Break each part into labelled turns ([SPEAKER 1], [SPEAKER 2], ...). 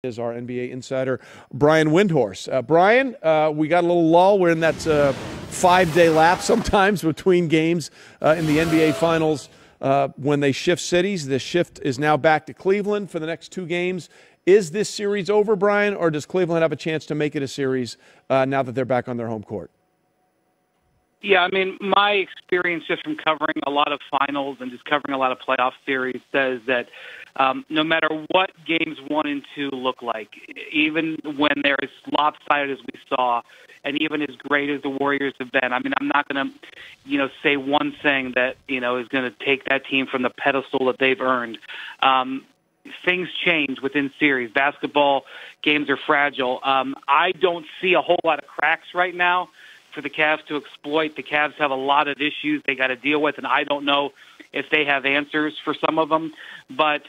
[SPEAKER 1] Is our NBA insider, Brian Windhorst. Brian, we got a little lull. We're in that 5-day lap sometimes between games in the NBA Finals when they shift cities. The shift is now back to Cleveland for the next 2 games. Is this series over, Brian, or does Cleveland have a chance to make it a series now that they're back on their home court?
[SPEAKER 2] Yeah, I mean, my experience just from covering a lot of finals and just covering a lot of playoff series says that no matter what games 1 and 2 look like, even when they're as lopsided as we saw, and even as great as the Warriors have been, I mean, I'm not going to, say one thing that, is going to take that team from the pedestal that they've earned. Things change within series. Basketball games are fragile. I don't see a whole lot of cracks right now for the Cavs to exploit. The Cavs have a lot of issues they got to deal with, and I don't know if they have answers for some of them. But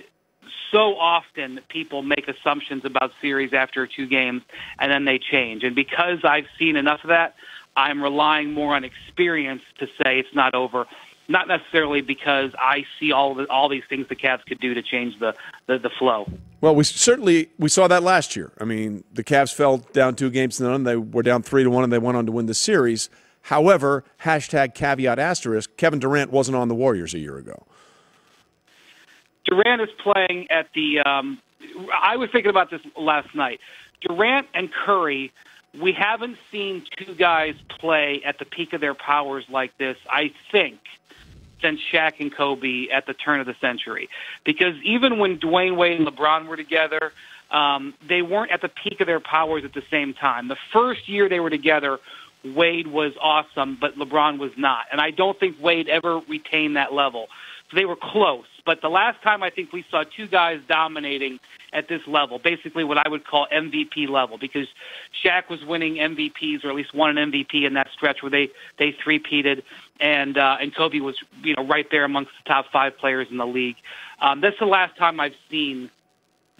[SPEAKER 2] so often people make assumptions about series after 2 games, and then they change. And because I've seen enough of that, I'm relying more on experience to say it's not over. Not necessarily because I see all these things the Cavs could do to change the flow.
[SPEAKER 1] Well, we saw that last year. I mean, the Cavs fell down 2 games to none. They were down 3-1, and they went on to win the series. However, #caveat asterisk, Kevin Durant wasn't on the Warriors a year ago.
[SPEAKER 2] Durant is playing at the I was thinking about this last night. Durant and Curry, we haven't seen 2 guys play at the peak of their powers like this, I think, since Shaq and Kobe at the turn of the century. Because even when Dwayne Wade and LeBron were together, they weren't at the peak of their powers at the same time. The first year they were together, Wade was awesome, but LeBron was not. And I don't think Wade ever retained that level. So they were close. But the last time I think we saw 2 guys dominating at this level, basically what I would call MVP level, because Shaq was winning MVPs, or at least won an MVP in that stretch where they three-peated, and Kobe was right there amongst the top 5 players in the league. That's the last time I've seen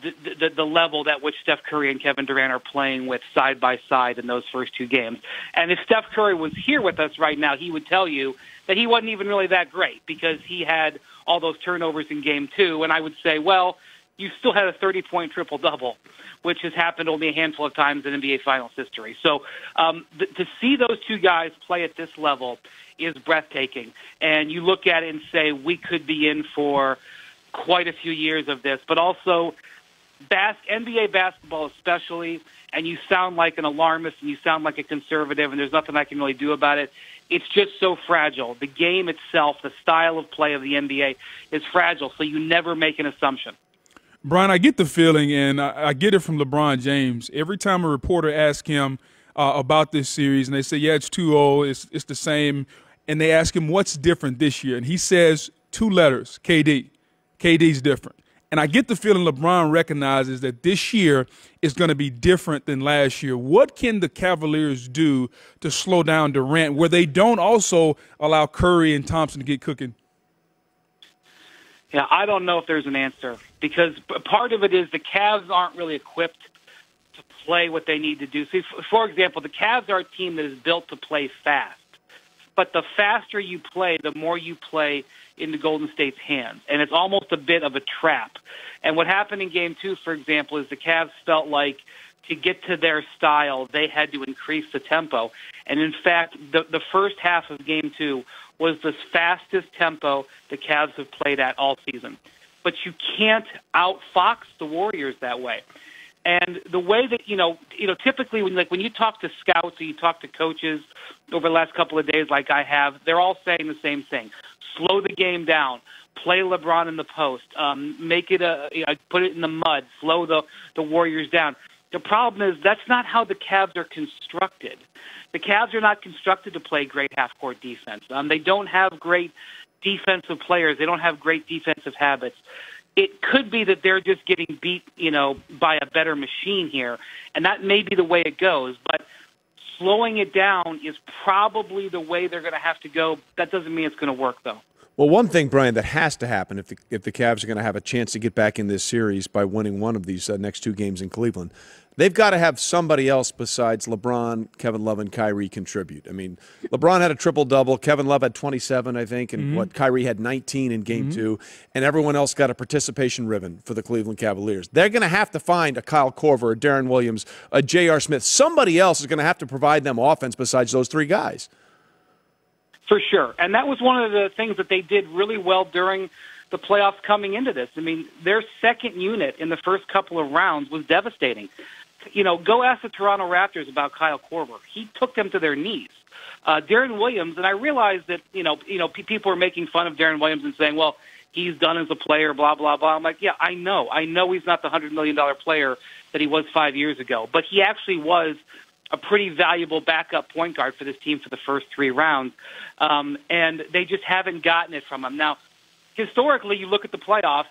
[SPEAKER 2] the level at which Steph Curry and Kevin Durant are playing with side by side in those first 2 games. And if Steph Curry was here with us right now, he would tell you that he wasn't even really that great because he had all those turnovers in game 2. And I would say, well, you still had a 30-point triple-double, which has happened only a handful of times in NBA Finals history. So to see those 2 guys play at this level is breathtaking. And you look at it and say, we could be in for quite a few years of this. But also, NBA basketball especially, and you sound like an alarmist and you sound like a conservative, and there's nothing I can really do about it. It's just so fragile. The game itself, the style of play of the NBA is fragile, so you never make an assumption.
[SPEAKER 3] Brian, I get the feeling, and I get it from LeBron James. Every time a reporter asks him about this series, and they say, yeah, it's 2-0, it's the same, and they ask him what's different this year, and he says 2 letters, KD. KD's different. And I get the feeling LeBron recognizes that this year is going to be different than last year. What can the Cavaliers do to slow down Durant where they don't also allow Curry and Thompson to get cooking?
[SPEAKER 2] Yeah, I don't know if there's an answer because part of it is the Cavs aren't really equipped to play what they need to do. See, for example, the Cavs are a team that is built to play fast. But the faster you play, the more you play into Golden State's hands. And it's almost a bit of a trap. And what happened in Game 2, for example, is the Cavs felt like to get to their style, they had to increase the tempo. And in fact, the first half of Game 2 was the fastest tempo the Cavs have played at all season. But you can't outfox the Warriors that way. And the way that, typically when you talk to scouts or you talk to coaches over the last couple of days like I have, they're all saying the same thing. Slow the game down. Play LeBron in the post. Make it put it in the mud. Slow the Warriors down. The problem is that's not how the Cavs are constructed. The Cavs are not constructed to play great half-court defense. They don't have great defensive players. They don't have great defensive habits. It could be that they're just getting beat, by a better machine here, and that may be the way it goes. But slowing it down is probably the way they're going to have to go. That doesn't mean it's going to work, though.
[SPEAKER 1] Well, one thing, Brian, that has to happen if the Cavs are going to have a chance to get back in this series by winning one of these next two games in Cleveland, they've got to have somebody else besides LeBron, Kevin Love, and Kyrie contribute. I mean, LeBron had a triple-double. Kevin Love had 27, I think, and Kyrie had 19 in Game 2, and everyone else got a participation ribbon for the Cleveland Cavaliers. They're going to have to find a Kyle Korver, a Darren Williams, a J.R. Smith. Somebody else is going to have to provide them offense besides those three guys.
[SPEAKER 2] For sure. And that was one of the things that they did really well during the playoffs coming into this. I mean, their second unit in the first couple of rounds was devastating. You know, go ask the Toronto Raptors about Kyle Korver. He took them to their knees. Darren Williams, and I realize that, people are making fun of Darren Williams and saying, well, he's done as a player, blah, blah, blah. I'm like, yeah, I know. I know he's not the $100 million player that he was 5 years ago, but he actually was a pretty valuable backup point guard for this team for the first 3 rounds, and they just haven't gotten it from him. Now, historically, you look at the playoffs,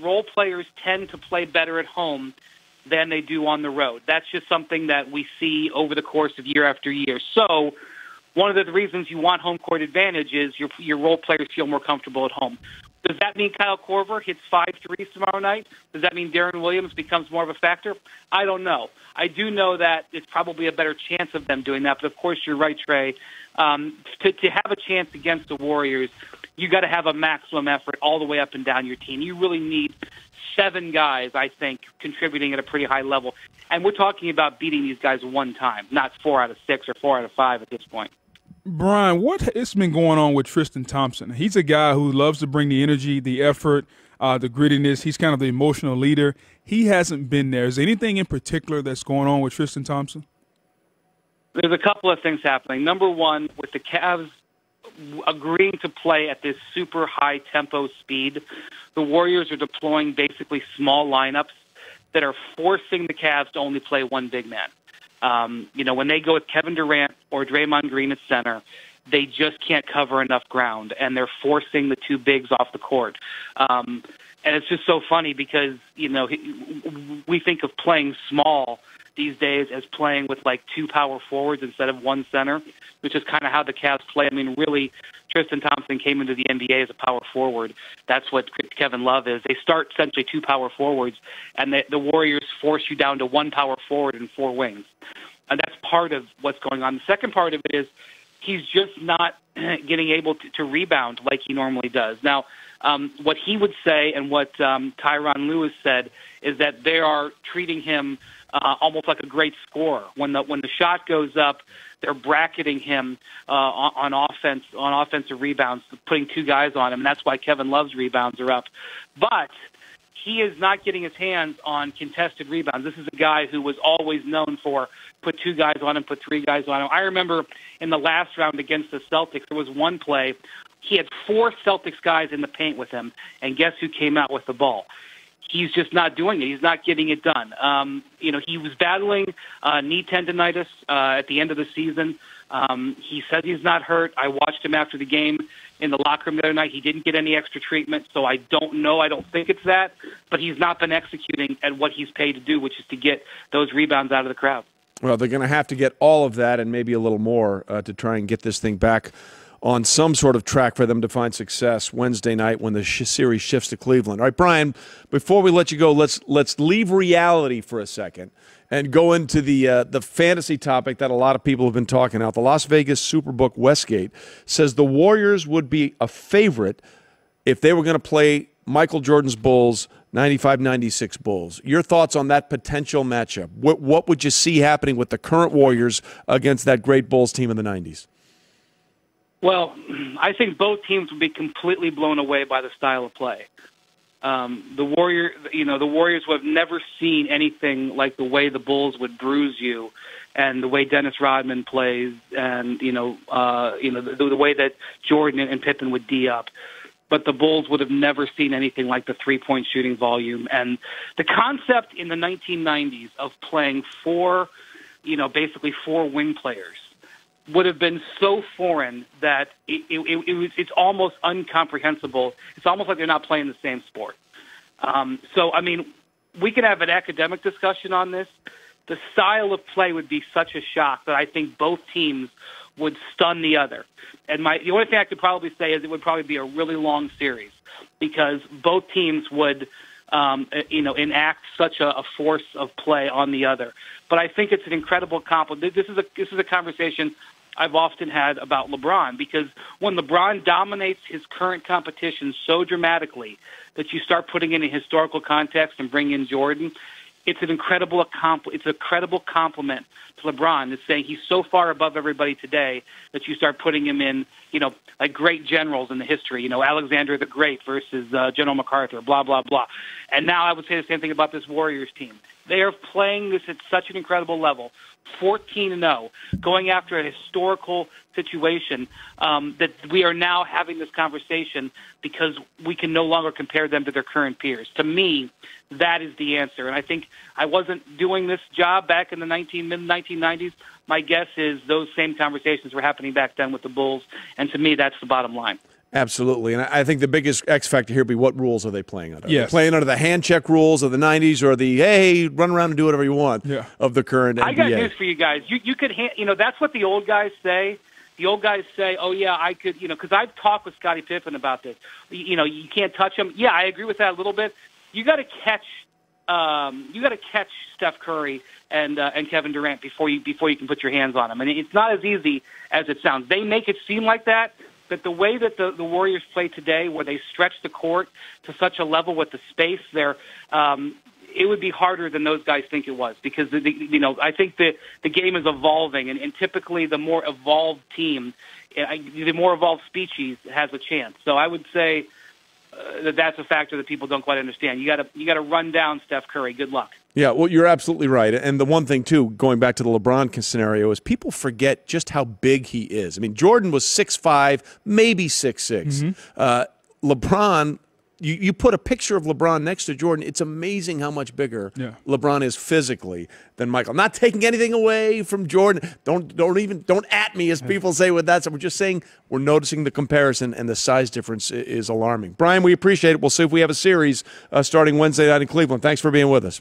[SPEAKER 2] role players tend to play better at home than they do on the road. That's just something that we see over the course of year after year. So one of the reasons you want home court advantage is your role players feel more comfortable at home. Does that mean Kyle Korver hits 5 threes tomorrow night? Does that mean Darren Williams becomes more of a factor? I don't know. I do know that it's probably a better chance of them doing that. But, of course, you're right, Trey. To have a chance against the Warriors, you got to have a maximum effort all the way up and down your team. You really need 7 guys, I think, contributing at a pretty high level. And we're talking about beating these guys one time, not 4 out of 6 or 4 out of 5 at this point.
[SPEAKER 3] Brian, what has been going on with Tristan Thompson? He's a guy who loves to bring the energy, the effort, the grittiness. He's kind of the emotional leader. He hasn't been there. Is there anything in particular that's going on with Tristan Thompson?
[SPEAKER 2] There's a couple of things happening. Number one, with the Cavs agreeing to play at this super high tempo speed, the Warriors are deploying basically small lineups that are forcing the Cavs to only play one big man. When they go with Kevin Durant or Draymond Green at center, they just can't cover enough ground, and they're forcing the 2 bigs off the court. And it's just so funny because, we think of playing small these days as playing with, 2 power forwards instead of 1 center, which is kind of how the Cavs play. I mean, really, Tristan Thompson came into the NBA as a power forward. That's what Kevin Love is. They start essentially 2 power forwards, and the Warriors force you down to 1 power forward and 4 wings. And that's part of what's going on. The second part of it is he's just not getting able to rebound like he normally does. Now, what he would say and what Tyronn Lue said is that they are treating him almost like a great scorer. When the shot goes up, they're bracketing him on offensive rebounds, putting 2 guys on him, and that's why Kevin Love's rebounds are up. But he is not getting his hands on contested rebounds. This is a guy who was always known for put 2 guys on him, put 3 guys on him. I remember in the last round against the Celtics, there was one play. He had 4 Celtics guys in the paint with him, and guess who came out with the ball? He's just not doing it. He's not getting it done. He was battling knee tendonitis at the end of the season. He said he's not hurt. I watched him after the game in the locker room the other night. He didn't get any extra treatment, so I don't know. I don't think it's that. But he's not been executing at what he's paid to do, which is to get those rebounds out of the crowd.
[SPEAKER 1] Well, they're going to have to get all of that and maybe a little more to try and get this thing back on some sort of track for them to find success Wednesday night when the series shifts to Cleveland. All right, Brian, before we let you go, let's leave reality for a second and go into the fantasy topic that a lot of people have been talking about. The Las Vegas Superbook Westgate says the Warriors would be a favorite if they were going to play Michael Jordan's Bulls, 95-96 Bulls. Your thoughts on that potential matchup? What would you see happening with the current Warriors against that great Bulls team in the 90s?
[SPEAKER 2] Well, I think both teams would be completely blown away by the style of play. The Warriors would have never seen anything like the way the Bulls would bruise you, and the way Dennis Rodman plays, and the way that Jordan and Pippen would D up. But the Bulls would have never seen anything like the 3-point shooting volume. And the concept in the 1990s of playing basically four wing players would have been so foreign that it's almost incomprehensible. It's almost like they're not playing the same sport. We can have an academic discussion on this. The style of play would be such a shock that I think both teams would stun the other. And the only thing I could probably say is it would probably be a really long series because both teams would, enact such a force of play on the other. But I think it's an incredible compliment. This is a conversation I've often had about LeBron, because when LeBron dominates his current competition so dramatically that you start putting in a historical context and bring in Jordan, it's an incredible compliment to LeBron. It's saying he's so far above everybody today that you start putting him in, like great generals in the history, Alexander the Great versus General MacArthur, blah, blah, blah. And now I would say the same thing about this Warriors team. They are playing this at such an incredible level, 14-0, going after a historical situation that we are now having this conversation because we can no longer compare them to their current peers. To me, that is the answer. And I think I wasn't doing this job back in the mid-1990s. My guess is those same conversations were happening back then with the Bulls, and to me, that's the bottom line.
[SPEAKER 1] Absolutely. And I think the biggest X factor here would be what rules are they playing under?
[SPEAKER 3] Yes.
[SPEAKER 1] Are they playing under the hand check rules of the 90s or the, hey, run around and do whatever you want of the current NBA?
[SPEAKER 2] I got news for you guys. You could, that's what the old guys say. The old guys say, oh, yeah, I could, because I've talked with Scottie Pippen about this. You can't touch him. Yeah, I agree with that a little bit. You got to catch Steph Curry and Kevin Durant before you can put your hands on them. And it's not as easy as it sounds. They make it seem like that. But the way that the Warriors play today, where they stretch the court to such a level with the space there, it would be harder than those guys think it was, because I think the game is evolving, and typically the more evolved team, the more evolved species has a chance. So I would say that's a factor that people don't quite understand. You got to run down Steph Curry. Good luck.
[SPEAKER 1] Yeah, well, you're absolutely right. And the one thing, too, going back to the LeBron scenario, is people forget just how big he is. I mean, Jordan was 6'5", maybe 6'6". LeBron, you put a picture of LeBron next to Jordan, it's amazing how much bigger LeBron is physically than Michael. Not taking anything away from Jordan. Don't at me, as people say with that. So we're just saying we're noticing the comparison, and the size difference is alarming. Brian, we appreciate it. We'll see if we have a series starting Wednesday night in Cleveland. Thanks for being with us.